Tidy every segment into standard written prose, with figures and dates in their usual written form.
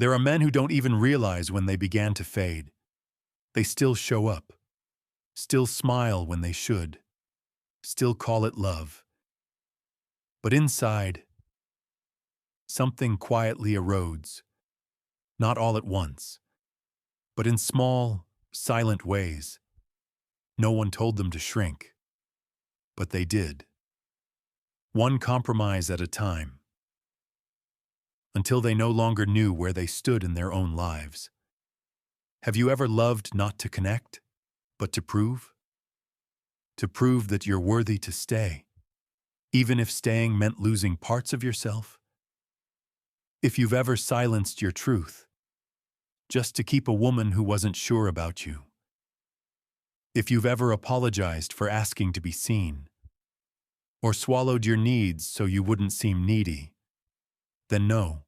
There are men who don't even realize when they began to fade. They still show up, still smile when they should, still call it love. But inside, something quietly erodes, not all at once, but in small, silent ways. No one told them to shrink, but they did. One compromise at a time, until they no longer knew where they stood in their own lives. Have you ever loved not to connect, but to prove? To prove that you're worthy to stay, even if staying meant losing parts of yourself? If you've ever silenced your truth, just to keep a woman who wasn't sure about you. If you've ever apologized for asking to be seen, or swallowed your needs so you wouldn't seem needy, then no,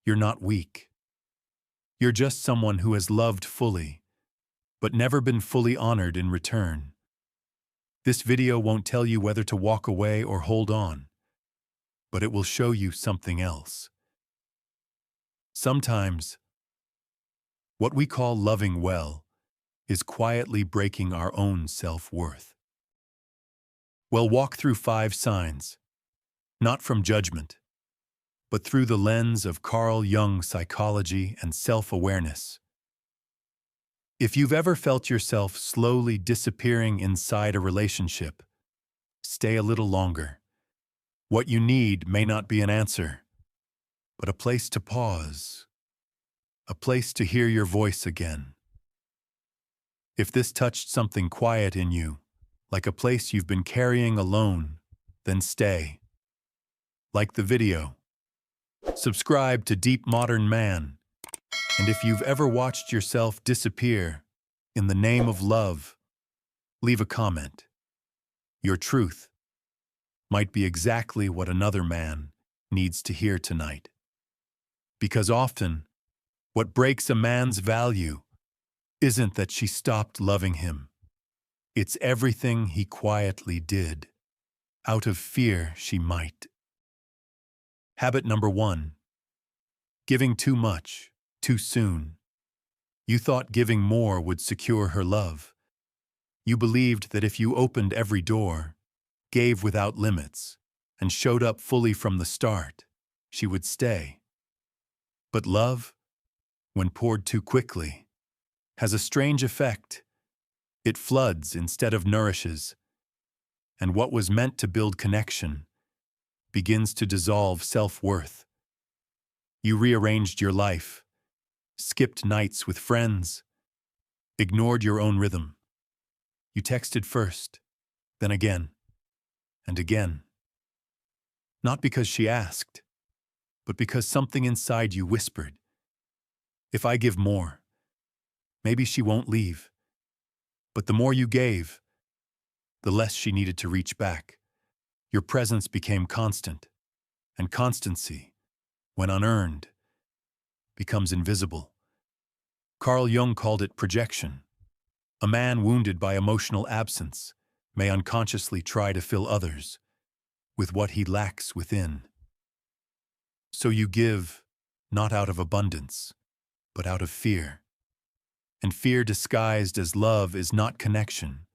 you're not weak. You're just someone who has loved fully, but never been fully honored in return. This video won't tell you whether to walk away or hold on, but it will show you something else. Sometimes, what we call loving well is quietly breaking our own self-worth. We'll walk through 5 signs, not from judgment, but through the lens of Jung's psychology and self-awareness. If you've ever felt yourself slowly disappearing inside a relationship, stay a little longer. What you need may not be an answer, but a place to pause, a place to hear your voice again. If this touched something quiet in you, like a place you've been carrying alone, then stay. Like the video. Subscribe to Deep Modern Man. And if you've ever watched yourself disappear in the name of love, leave a comment. Your truth might be exactly what another man needs to hear tonight. Because often, what breaks a man's value isn't that she stopped loving him. It's everything he quietly did, out of fear she might. Habit number 1. Giving too much, too soon. You thought giving more would secure her love. You believed that if you opened every door, gave without limits, and showed up fully from the start, she would stay. But love, when poured too quickly, has a strange effect. It floods instead of nourishes, and what was meant to build connection begins to dissolve self-worth. You rearranged your life, skipped nights with friends, ignored your own rhythm. You texted first, then again, and again. Not because she asked, but because something inside you whispered, if I give more, maybe she won't leave. But the more you gave, the less she needed to reach back. Your presence became constant, and constancy, when unearned, becomes invisible. Jung called it projection. A man wounded by emotional absence may unconsciously try to fill others with what he lacks within. So you give, not out of abundance, but out of fear. And fear disguised as love is not connection,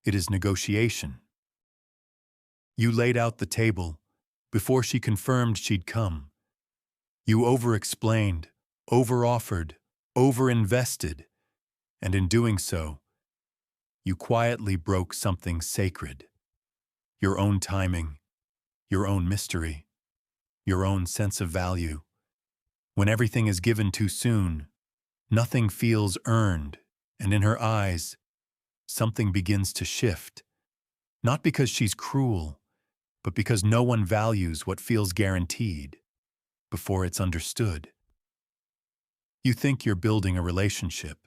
it is negotiation. You laid out the table before she confirmed she'd come. You over-explained, over-offered, over-invested, and in doing so, you quietly broke something sacred. Your own timing, your own mystery, your own sense of value. When everything is given too soon, nothing feels earned, and in her eyes, something begins to shift. Not because she's cruel, but because no one values what feels guaranteed before it's understood. You think you're building a relationship,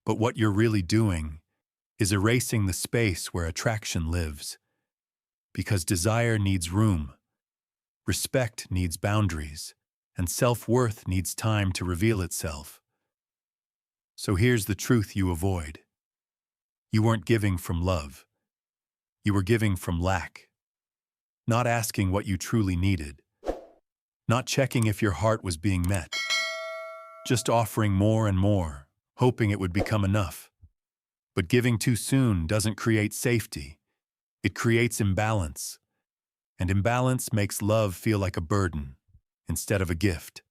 but what you're really doing is erasing the space where attraction lives. Because desire needs room, respect needs boundaries, and self-worth needs time to reveal itself. So here's the truth you avoid. You weren't giving from love. You were giving from lack. Not asking what you truly needed. Not checking if your heart was being met. just offering more and more, hoping it would become enough. But giving too soon doesn't create safety. It creates imbalance. And imbalance makes love feel like a burden instead of a gift.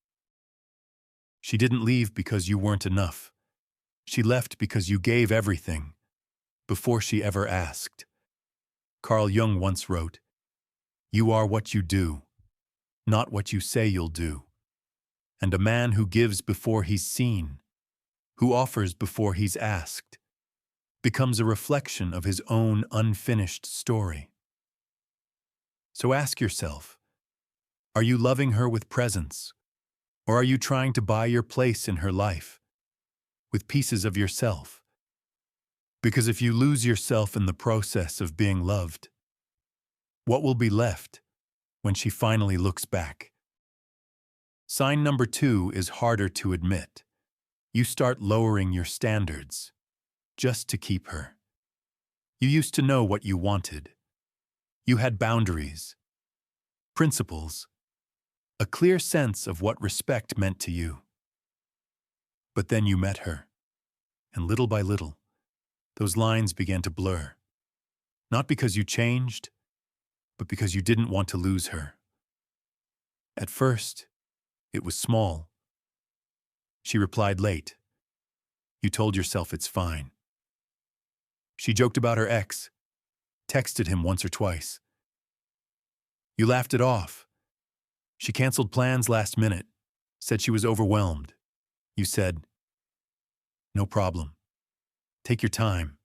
She didn't leave because you weren't enough. She left because you gave everything before she ever asked. Carl Jung once wrote, "You are what you do, not what you say you'll do." And a man who gives before he's seen, who offers before he's asked, becomes a reflection of his own unfinished story. So ask yourself, are you loving her with presence? Or are you trying to buy your place in her life with pieces of yourself? Because if you lose yourself in the process of being loved, what will be left when she finally looks back? Sign number 2 is harder to admit. You start lowering your standards just to keep her. You used to know what you wanted. You had boundaries, principles, a clear sense of what respect meant to you. But then you met her, and little by little, those lines began to blur. Not because you changed, but because you didn't want to lose her. At first, it was small. She replied late. You told yourself it's fine. She joked about her ex, texted him once or twice. You laughed it off. She canceled plans last minute, said she was overwhelmed. You said, "No problem. Take your time."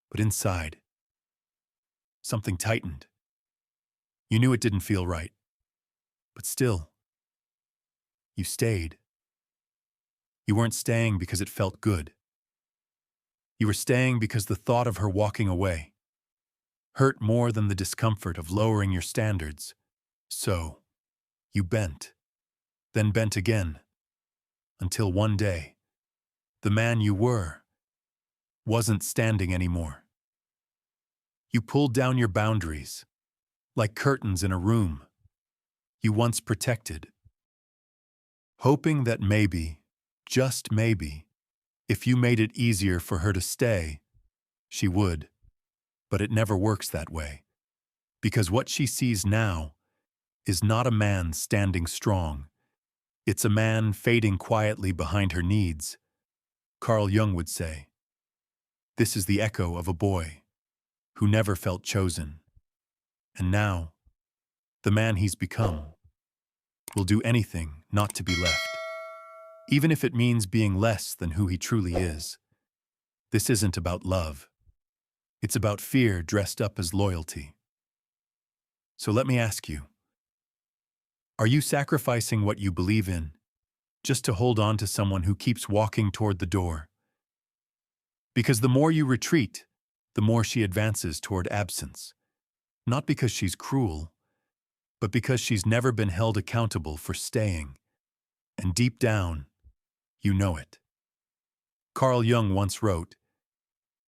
But inside, something tightened. You knew it didn't feel right. But still, you stayed. You weren't staying because it felt good. You were staying because the thought of her walking away hurt more than the discomfort of lowering your standards. So, you bent, then bent again, until one day, the man you were wasn't standing anymore. You pulled down your boundaries, like curtains in a room you once protected, hoping that maybe, just maybe, if you made it easier for her to stay, she would. But it never works that way, because what she sees now is not a man standing strong. It's a man fading quietly behind her needs. Carl Jung would say, this is the echo of a boy who never felt chosen. And now, the man he's become will do anything not to be left, even if it means being less than who he truly is. This isn't about love. It's about fear dressed up as loyalty. So let me ask you, are you sacrificing what you believe in just to hold on to someone who keeps walking toward the door? Because the more you retreat, the more she advances toward absence. Not because she's cruel, but because she's never been held accountable for staying. And deep down, you know it. Carl Jung once wrote,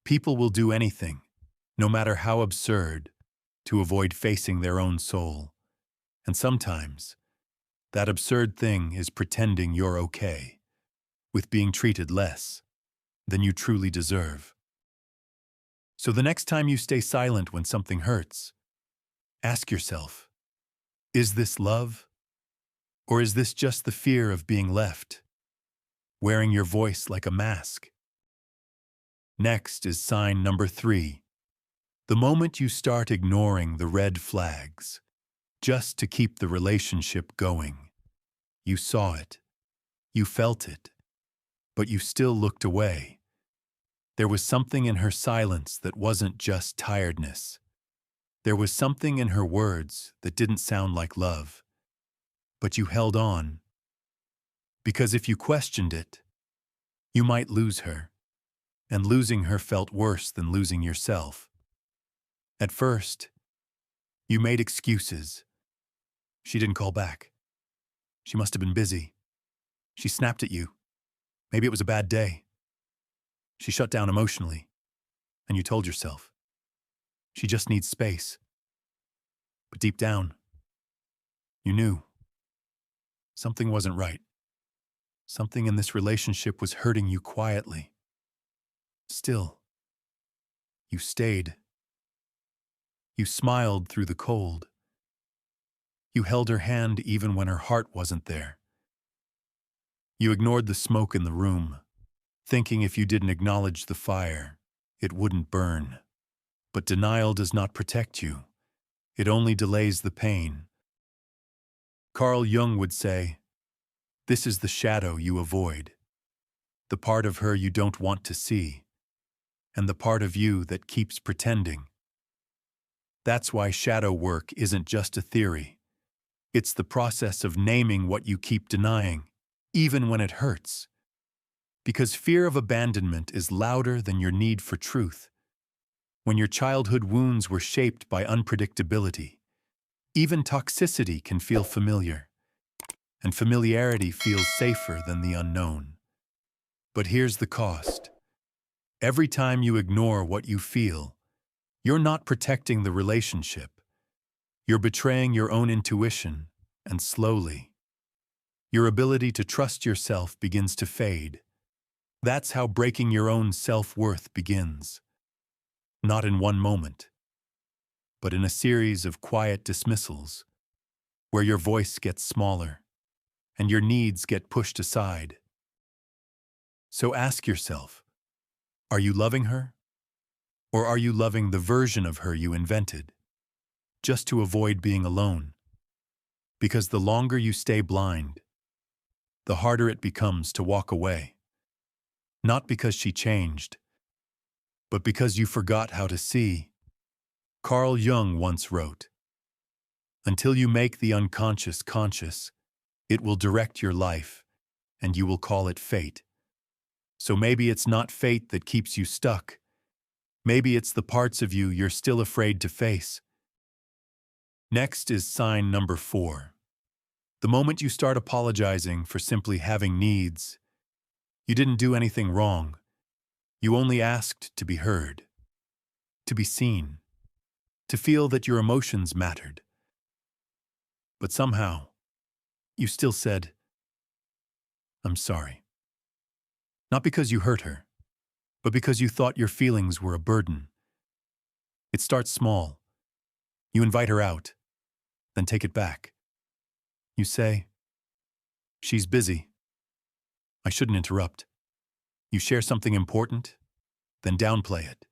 "People will do anything, no matter how absurd, to avoid facing their own soul. And sometimes, that absurd thing is pretending you're okay, with being treated less than you truly deserve." So the next time you stay silent when something hurts, ask yourself, is this love? Or is this just the fear of being left, wearing your voice like a mask? Next is sign number 3. The moment you start ignoring the red flags, just to keep the relationship going. You saw it, you felt it, but you still looked away. There was something in her silence that wasn't just tiredness. There was something in her words that didn't sound like love. But you held on. Because if you questioned it, you might lose her. And losing her felt worse than losing yourself. At first, you made excuses. She didn't call back. She must have been busy. She snapped at you. Maybe it was a bad day. She shut down emotionally. And you told yourself, she just needs space. But deep down, you knew something wasn't right. Something in this relationship was hurting you quietly. Still, you stayed. You smiled through the cold. You held her hand even when her heart wasn't there. You ignored the smoke in the room, thinking if you didn't acknowledge the fire, it wouldn't burn. But denial does not protect you. It only delays the pain. Carl Jung would say, "This is the shadow you avoid, the part of her you don't want to see, and the part of you that keeps pretending." That's why shadow work isn't just a theory. It's the process of naming what you keep denying, even when it hurts. Because fear of abandonment is louder than your need for truth. When your childhood wounds were shaped by unpredictability, even toxicity can feel familiar, and familiarity feels safer than the unknown. But here's the cost. Every time you ignore what you feel, you're not protecting the relationship. You're betraying your own intuition, and slowly, your ability to trust yourself begins to fade. That's how breaking your own self-worth begins. Not in one moment, but in a series of quiet dismissals, where your voice gets smaller, and your needs get pushed aside. So ask yourself, are you loving her? Or are you loving the version of her you invented, just to avoid being alone? Because the longer you stay blind, the harder it becomes to walk away. Not because she changed, but because you forgot how to see. Carl Jung once wrote, "Until you make the unconscious conscious, it will direct your life, and you will call it fate." So maybe it's not fate that keeps you stuck. Maybe it's the parts of you you're still afraid to face. Next is sign number 4. The moment you start apologizing for simply having needs, you didn't do anything wrong. You only asked to be heard, to be seen, to feel that your emotions mattered. But somehow, you still said, "I'm sorry." Not because you hurt her, but because you thought your feelings were a burden. It starts small. You invite her out, then take it back. You say, "She's busy. I shouldn't interrupt." You share something important, then downplay it.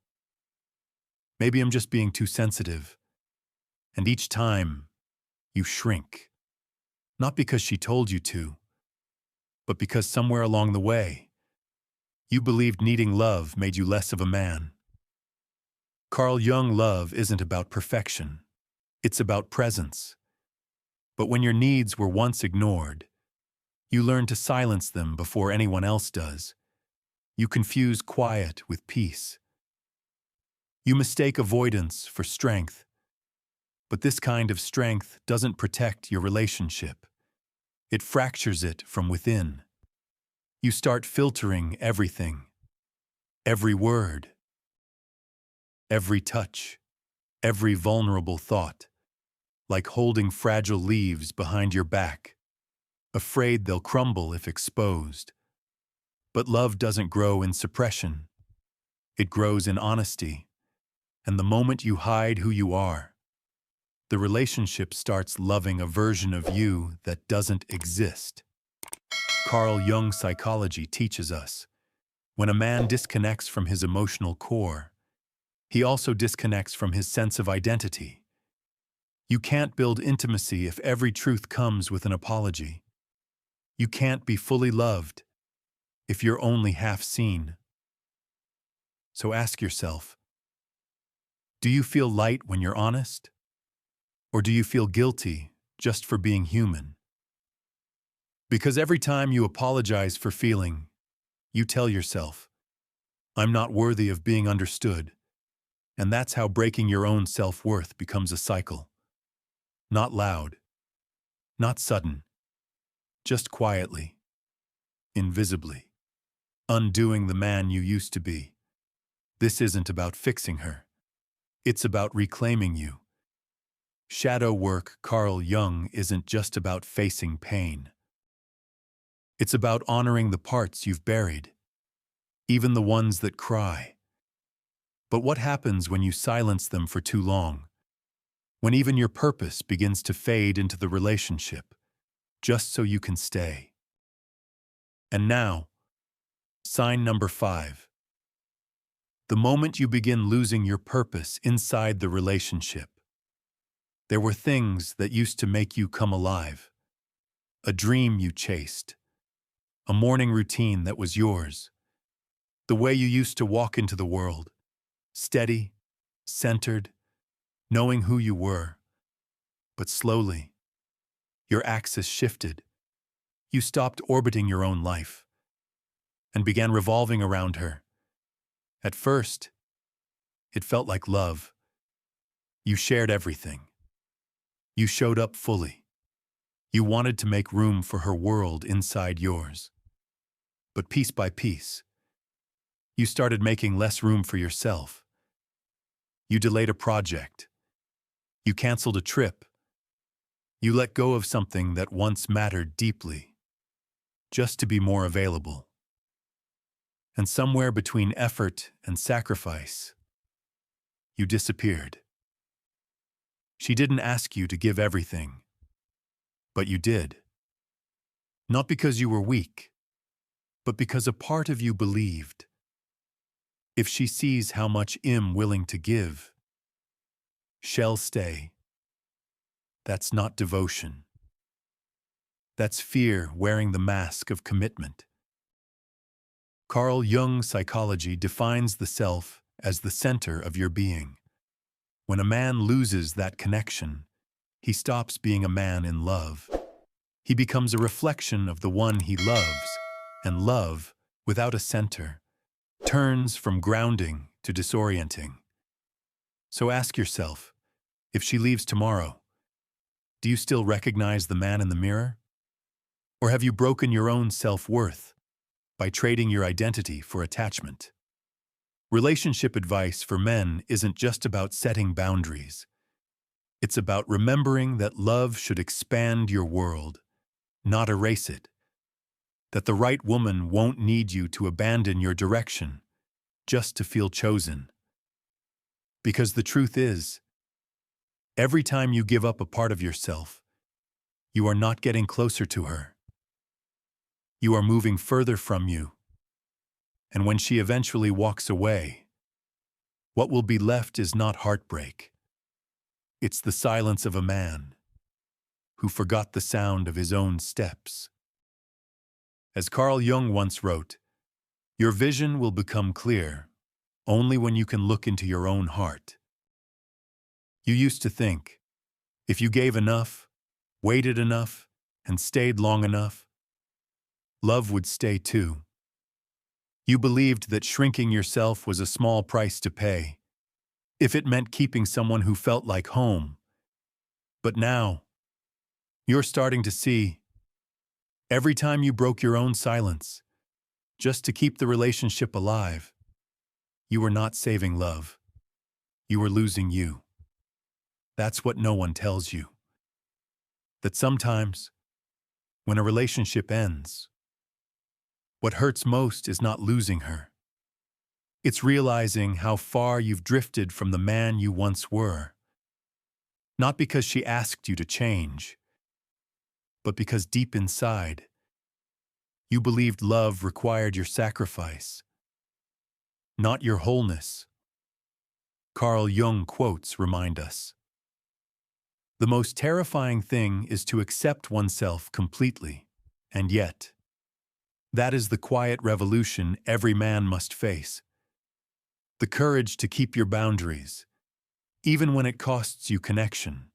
"Maybe I'm just being too sensitive." And each time, you shrink. Not because she told you to, but because somewhere along the way, you believed needing love made you less of a man. Carl Jung love isn't about perfection. It's about presence. But when your needs were once ignored, you learn to silence them before anyone else does. You confuse quiet with peace. You mistake avoidance for strength. But this kind of strength doesn't protect your relationship. It fractures it from within. You start filtering everything. Every word. Every touch. Every vulnerable thought. Like holding fragile leaves behind your back, afraid they'll crumble if exposed. But love doesn't grow in suppression. It grows in honesty. And the moment you hide who you are, the relationship starts loving a version of you that doesn't exist. Carl Jung's psychology teaches us, when a man disconnects from his emotional core, he also disconnects from his sense of identity. You can't build intimacy if every truth comes with an apology. You can't be fully loved if you're only half seen. So ask yourself, do you feel light when you're honest? Or do you feel guilty just for being human? Because every time you apologize for feeling, you tell yourself, "I'm not worthy of being understood." And that's how breaking your own self-worth becomes a cycle. Not loud, not sudden, just quietly, invisibly, undoing the man you used to be. This isn't about fixing her. It's about reclaiming you. Shadow work, Carl Jung, isn't just about facing pain. It's about honoring the parts you've buried, even the ones that cry. But what happens when you silence them for too long? When even your purpose begins to fade into the relationship, just so you can stay. And now, sign number 5. The moment you begin losing your purpose inside the relationship. There were things that used to make you come alive. A dream you chased. A morning routine that was yours. The way you used to walk into the world. Steady, centered, knowing who you were. But slowly, your axis shifted. You stopped orbiting your own life and began revolving around her. At first, it felt like love. You shared everything. You showed up fully. You wanted to make room for her world inside yours. But piece by piece, you started making less room for yourself. You delayed a project. You canceled a trip. You let go of something that once mattered deeply, just to be more available. And somewhere between effort and sacrifice, you disappeared. She didn't ask you to give everything, but you did. Not because you were weak, but because a part of you believed. If she sees how much I'm willing to give, she'll stay. That's not devotion. That's fear wearing the mask of commitment. Jung's psychology defines the self as the center of your being. When a man loses that connection, he stops being a man in love. He becomes a reflection of the one he loves, and love, without a center, turns from grounding to disorienting. So ask yourself, if she leaves tomorrow, do you still recognize the man in the mirror? Or have you broken your own self-worth by trading your identity for attachment? Relationship advice for men isn't just about setting boundaries. It's about remembering that love should expand your world, not erase it. That the right woman won't need you to abandon your direction just to feel chosen. Because the truth is, every time you give up a part of yourself, you are not getting closer to her. You are moving further from you. And when she eventually walks away, what will be left is not heartbreak. It's the silence of a man who forgot the sound of his own steps. As Jung once wrote, your vision will become clear only when you can look into your own heart. You used to think, if you gave enough, waited enough, and stayed long enough, love would stay too. You believed that shrinking yourself was a small price to pay, if it meant keeping someone who felt like home. But now, you're starting to see, every time you broke your own silence, just to keep the relationship alive, you were not saving love. You were losing you. That's what no one tells you. That sometimes, when a relationship ends, what hurts most is not losing her. It's realizing how far you've drifted from the man you once were. Not because she asked you to change, but because deep inside, you believed love required your sacrifice, not your wholeness. Jung quotes remind us, the most terrifying thing is to accept oneself completely, and yet, that is the quiet revolution every man must face. The courage to keep your boundaries, even when it costs you connection.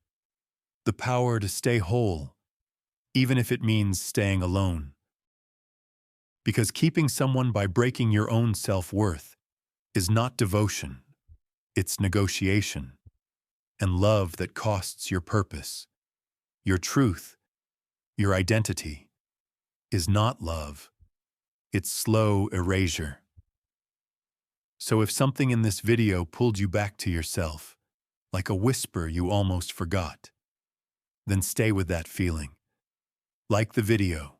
The power to stay whole, even if it means staying alone. Because keeping someone by breaking your own self-worth is not devotion, it's negotiation. And love that costs your purpose, your truth, your identity, is not love. It's slow erasure. So if something in this video pulled you back to yourself, like a whisper you almost forgot, then stay with that feeling. Like the video,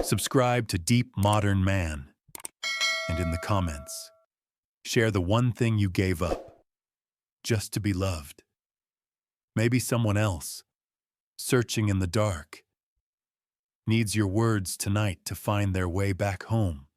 Subscribe to Deep Modern Man, and in the comments, share the one thing you gave up just to be loved. Maybe someone else, searching in the dark, needs your words tonight to find their way back home.